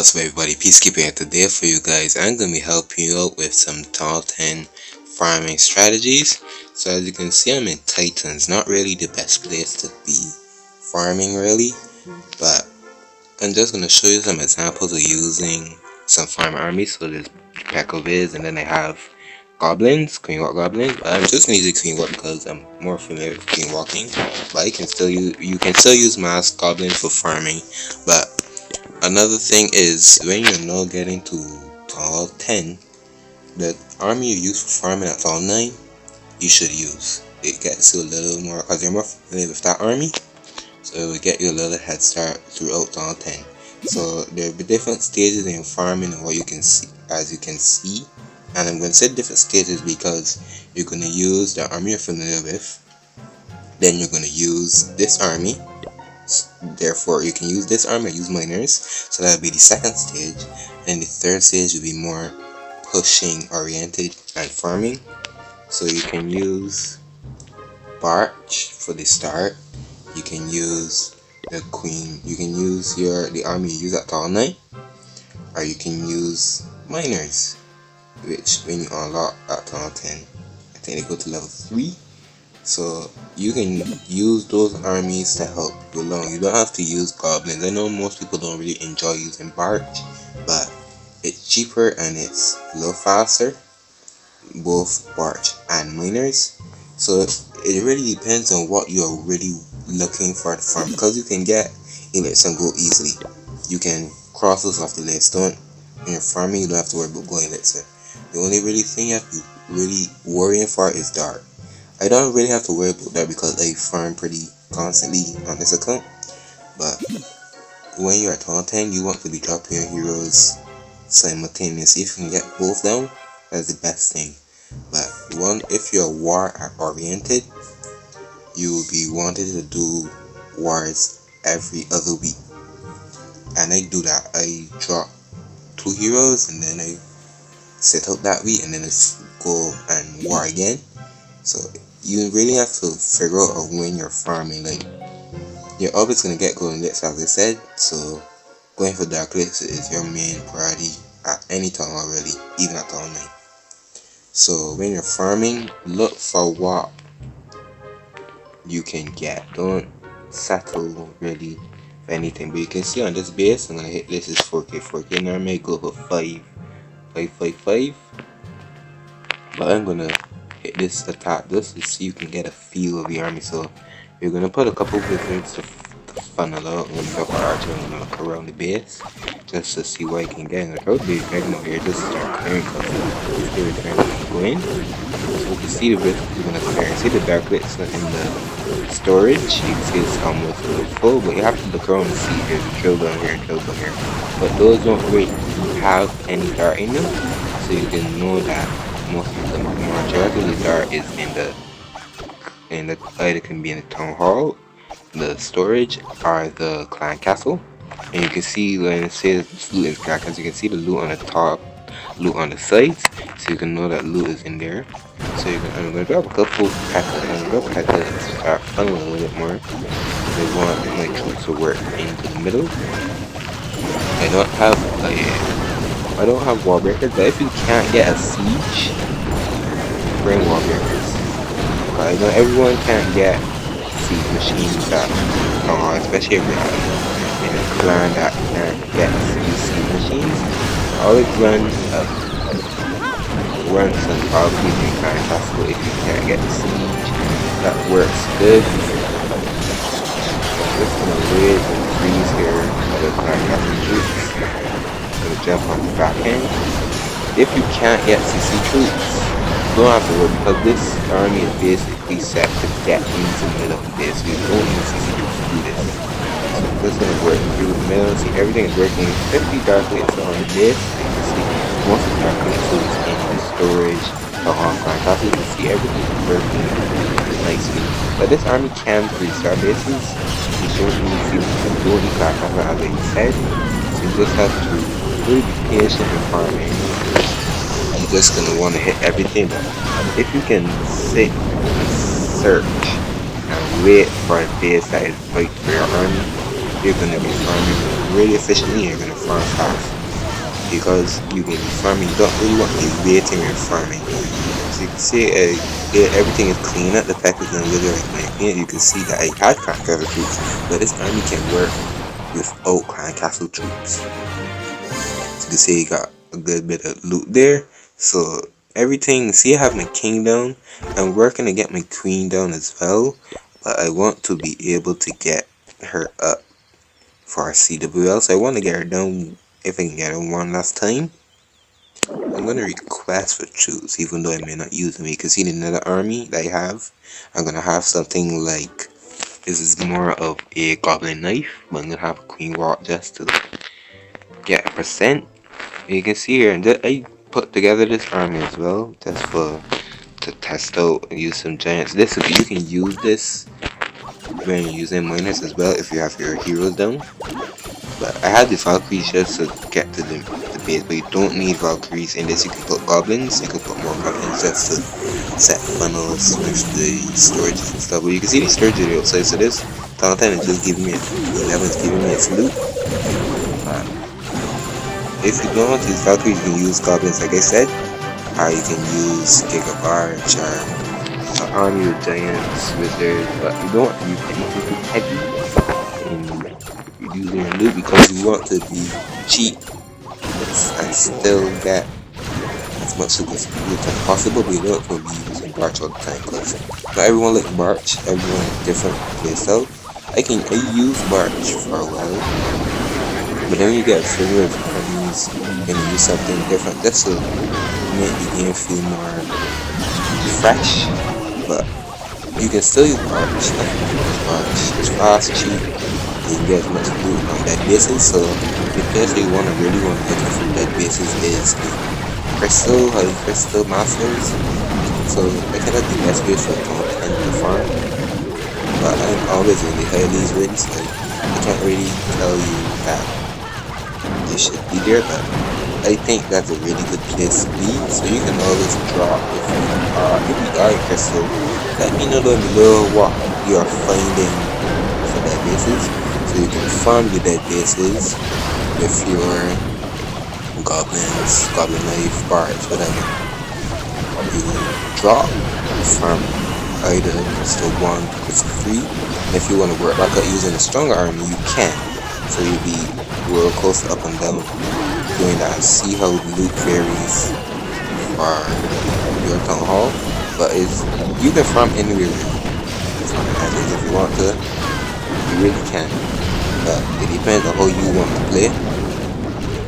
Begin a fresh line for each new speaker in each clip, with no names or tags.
What's up everybody, Peacekeeping here today for you guys. I'm going to be helping you out with some TH10 farming strategies. So as you can see, I'm in Titans, not really the best place to be farming really, but I'm just going to show you some examples of using some farm armies. So there's Pekoviz, and then I have goblins, queen walk goblins. I'm just going to use queen walk because I'm more familiar with queen walking, but you can still use mass goblins for farming. But another thing is, when you're now getting to TH10, the army you use for farming at TH9, you should use. It gets you a little more, because you're more familiar with that army, so it will get you a little head start throughout TH10. So there will be different stages in farming and what you can see, as you can see. And I'm going to say different stages because you're going to use the army you're familiar with, then you're going to use this army. Therefore, you can use this army or use miners, so that would be the second stage. And the third stage will be more pushing oriented and farming. So you can use Barch for the start. You can use the queen. You can use the army you use at TH9, or you can use miners, which when you unlock at TH10, I think they go to level 3. So you can use those armies to help you along. You don't have to use goblins. I know most people don't really enjoy using Barch, but it's cheaper and it's a little faster, both Barch and miners. So it really depends on what you're really looking for to farm, because you can get elites and go easily. You can cross those off the list. When you're farming, you don't have to worry about going elixir. The only really thing you have to really worrying for is dark. I don't really have to worry about that because I farm pretty constantly on this account. But when you're at TH10, you want to be dropping your heroes simultaneously. If you can get both down, that's the best thing. But if you're war oriented, you will be wanting to do wars every other week. And I do that. I drop 2 heroes and then I sit out that week and then I go and war again. So you really have to figure out when you're farming. Like, you're always gonna get golden licks, as I said. So going for dark licks is your main priority at any time already, even at TH9. So when you're farming, look for what you can get. Don't settle really for anything. But you can see on this base, I'm gonna hit this is 4K. Now I may go for 5. But I'm gonna hit this attack just to see you can get a feel of the army. So we're gonna put a couple wizards to funnel out. I'm gonna go archer and look around the base just to see what I can get. And I'll probably be dragging over here just to start clearing because these are trying to go in. So you can see the wizards are gonna clear. See the dark bits in the storage. You can see it's almost full, but you have to look around and see there's a drill down here, But those don't really have any dart in them, so you can know that most of the majority of the dart is in the either can be in the town hall, the storage, or the clan castle. And you can see when it says loot is clan, because you can see the loot on the top, loot on the sides, so you can know that loot is in there. So I'm gonna drop a couple packets and start funneling a little bit more. I want my troops to work into the middle. I don't have wall breakers, but if you can't get a siege, bring wall breakers. I know everyone can't get siege machines that, especially if you're in a clan that can't get siege machines. Always run some probably in clan castle if you can't get the siege. That works good. I'm just gonna wait and freeze here for the clan castle troops. Gonna jump on the back end. If you can't get CC troops, you don't have to worry, because this army is basically set to get into the middle of this. You don't need CC troops to do this. So this is gonna work through the middle. See, everything is working. 50 dark lights on this. You can see most of the dark lights is in the storage. The on-clan castle. You can see everything is working nicely. But this army can 3-star bases. You shouldn't really see the golden clan castle as I said. So you just have to really be patient and farming. You're just gonna want to hit everything. If you can sit and search and wait for a base that is right for your army, you're gonna be farming really efficiently. You're gonna farm fast. because you can be farming. You don't really want to be waiting when farming. So you can see everything is clean up. The pack is done really like my opinion. You can see that I had clan castle troops, but this army can work without clan castle troops. So you can see you got a good bit of loot there. So everything, see I have my king down. I'm working to get my queen down as well, but I want to be able to get her up for our CWL. So I want to get her down if I can get her one last time. I'm going to request for troops, even though I may not use them. You can see the another army that I have. I'm going to have something like, this is more of a goblin knife, but I'm going to have a queen walk just to get a percent. You can see here, and I put together this army as well, just to test out and use some giants. You can use this when you're using miners as well if you have your heroes down. But I had the Valkyries just to get to the base, but you don't need Valkyries in this. You can put goblins, you can put more goblins just to set funnels with the storages and stuff. But you can see the storage outside, so this Cant is just giving me 11 is giving me its loot. If you don't want to use Valkyries, you can use goblins like I said. You can use Gigabarge or an army with giants, wizards, but you don't want to use anything too heavy in reducing your loot because you want to be cheap and still get as much loot as possible, but you don't want to be using Barch all the time because not everyone like Barch, everyone has different playstyle. I use Barch for a while, but then you get familiar with armies and you use something different. That's to make the game feel more fresh, but you can still use Barch. It's fast, cheap, and you get as much loot on dead bases. So the place you really want to get from dead bases is crystal masters. So I think that's the best place for and the farm. But I'm always really high these wins, so I can't really tell you that they should be there, but I think that's a really good place to be. So you can always drop if you are in crystal. Let me know down below what you are finding for dead bases, so you can farm the dead bases with your goblins, goblin knife, bards, whatever. You drop from either crystal 1 to crystal 3. And if you want to work back out using a stronger army, you can. So you'll be real close up and down doing that and see how the loot varies for your town hall. But you can farm anywhere if you want to, you really can. But it depends on how you want to play.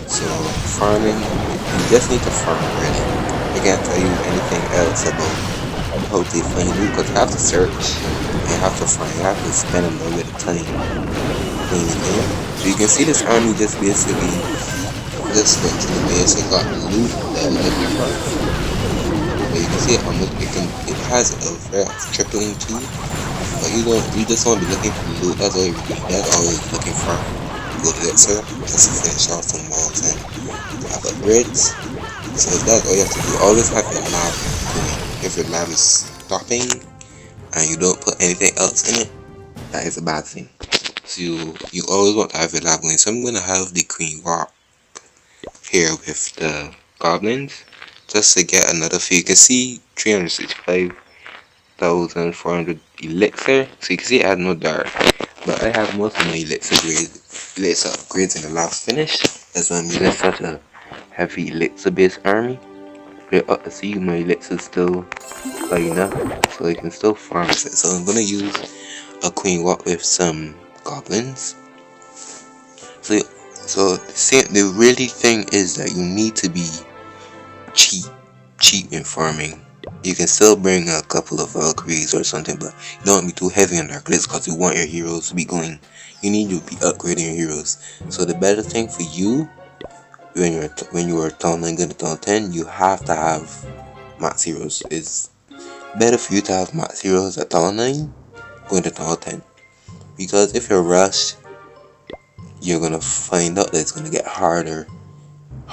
So farming, you just need to farm really. I can't tell you anything else about how to find loot because you have to search, you have to find, you have to spend a little bit of time playing the game. So you can see this army just basically just went to the base and got loot that was looking for. But you can see it has a tripling too. But you just want to be looking for the loot. That's all you're doing. That's all you're looking for. Go to that sir, just to finish off some walls and have upgrades. So that's all you have to do. Always have your lab going. If your lab is stopping and you don't put anything else in it, that is a bad thing. So you always want to have your lab going. So I'm gonna have the queen walk here with the goblins just to get another few. You can see 365,400 elixir. So you can see I had no dark, but I have most of my elixir upgrades in the last finish. That's why I'm using such a heavy elixir based army. But see my elixir still high enough so I can still farm it. So I'm gonna use a queen walk with some goblins. So the really thing is that you need to be cheap in farming. You can still bring a couple of Valkyries or something, but you don't want to be too heavy on dark glitz because you want your heroes to be going. You need to be upgrading your heroes. So the better thing for you when you are town 9 going to town 10, you have to have max heroes. It's better for you to have max heroes at town 9 going to town 10, because if you're rushed, you're gonna find out that it's gonna get harder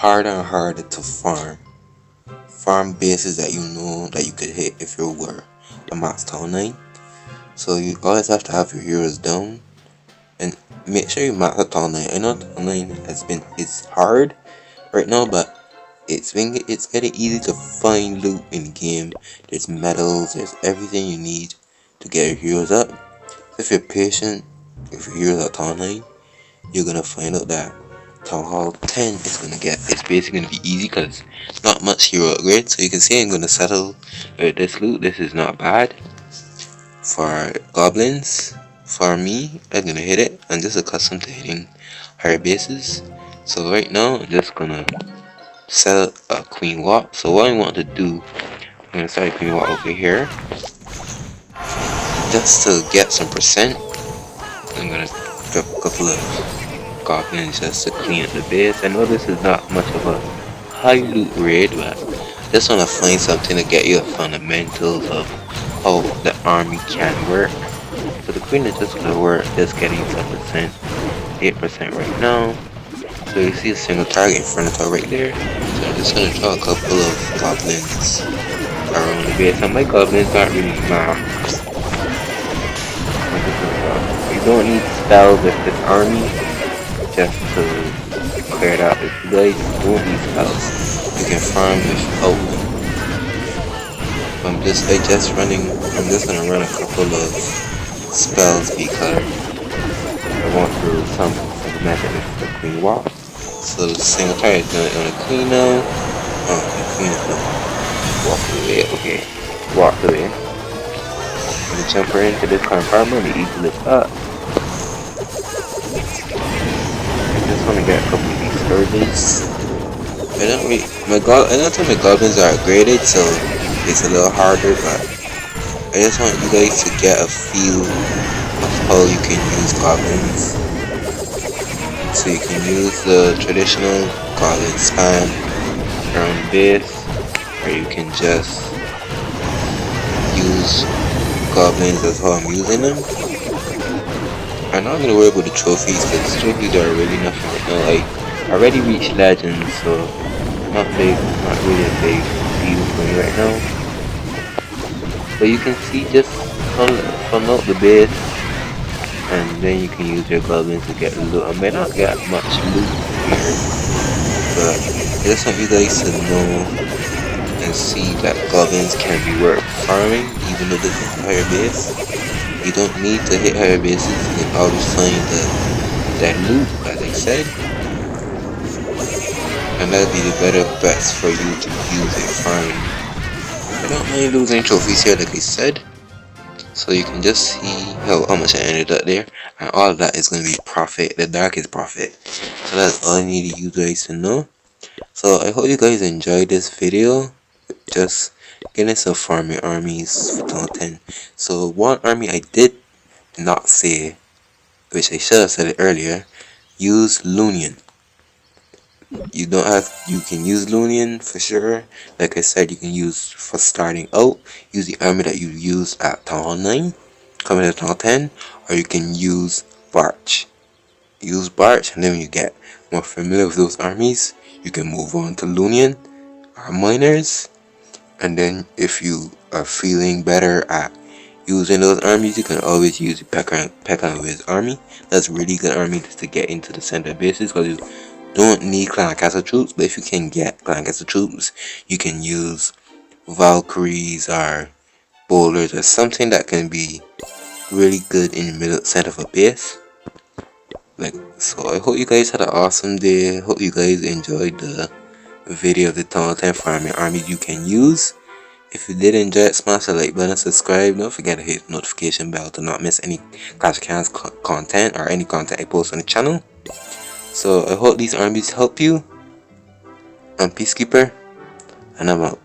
and harder to farm bases that you know that you could hit if you were a max town 9. So you always have to have your heroes down and make sure you max at town 9. I know town 9 it's hard right now, but it's getting easy to find loot in the game. There's medals, there's everything you need to get your heroes up. If you're patient, if your heroes are Town 9, you're gonna find out that Town Hall 10 is it's basically gonna be easy because not much hero upgrade. So you can see I'm gonna settle with this loot. This is not bad for goblins. For me, I'm gonna hit it. I'm just accustomed to hitting higher bases. So right now, I'm just gonna set a queen walk. So what I want to do, I'm gonna start a queen walk over here, just to get some percent. I'm gonna drop a couple of goblins just to clean up the base. I know this is not much of a high loot raid, but I just want to find something to get you the fundamentals of how the army can work. So the queen is just gonna work, just getting some percent, 8% right now. So you see a single target in front of her right there. So I'm just gonna draw a couple of goblins around the base. And my goblins aren't really marked. You don't need spells with this army just to clear it out. If you guys don't need spells, you can farm without them. I'm just gonna run a couple of spells because I want to summon some method with the queen walk. So the single target is gonna queen now. Oh, the queen is gonna walk away. Okay, walk away. I'm gonna jump her into this farmer and easily lift up. I just want to get a couple of these scourges. I don't think my goblins are upgraded, so it's a little harder, but I just want you guys to get a feel of how you can use goblins. So you can use the traditional goblin spam around the base, or you can just use goblins as how I'm using them. I'm not gonna worry about the trophies because trophies are really nothing right now. Like, I already reached legends, so not really a big deal for me right now. But you can see, just funnel out the base, and then you can use your goblins to get loot. I may not get much loot here, but I just want you guys to know and see that goblins can be worth farming, even though this is a higher base. You don't need to hit higher bases, you can always find that loot, as I said. And that'll be the better bets for you to use it farming. I don't mind losing trophies here, like I said. So you can just see how much I ended up there. And all of that is going to be profit, the darkest profit. So that's all I need you guys to know. So I hope you guys enjoyed this video. Just getting some farming armies for Town 10. So one army I did not say, which I should have said it earlier, use Lunian. You can use Lunian for sure. Like I said, you can use for starting out, use the army that you use at Town 9, coming to Town 10, or you can use Barch. Use Barch, and then when you get more familiar with those armies, you can move on to Lunian or Miners. And then if you are feeling better at using those armies, you can always use Pekka with his army. That's a really good army just to get into the center bases, because you don't need Clan Castle troops. But if you can get Clan Castle troops, you can use Valkyries or Bowlers or something that can be really good in the middle center of a base. So I hope you guys had an awesome day. Hope you guys enjoyed the video of the Town 10 farming armies you can use. If you did enjoy it, smash the like button, subscribe. Don't forget to hit the notification bell to not miss any Clash of Clans content or any content I post on the channel. So I hope these armies help you. I'm Peacekeeper, and I'm out.